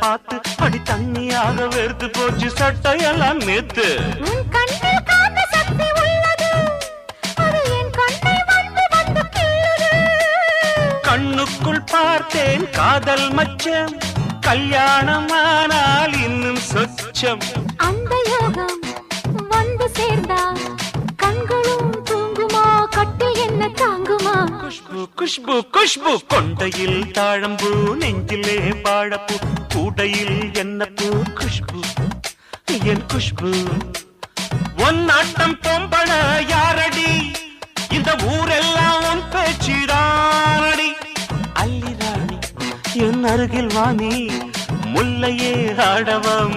பார்த்து அடி தண்ணியாக வெறுத்து போச்சு சட்டையெல்லாம் நேத்து. உன் கண்ணில் காந்த சக்தி உள்ளது, அது என் கண்ணை வந்து வந்து கிள்ளுது. கண்ணுக்குள் பார்த்தேன் காதல் மச்சம், கல்யாணமானால் இன்னும் சொச்சம். அந்த யோகம் வந்து சேர்ந்தா கண்களும் தூங்குமா, கட்டில் என்ன தாங்குமா? குஷ்பு குஷ்பு குஷ்பு, கொண்டையில் தாழம்பூ நெஞ்சிலே பாழப்பூ, கூடையில் என்ன பூ குஷ்பு என் குஷ்பு. ஒன் நாட்டம் பொம்பள யாரடி, இந்த ஊரெல்லாம் உன் பேச்சிடானடி. அல்லி ராணி என் அருகில் வாணி, முல்லையே ஆடவம்.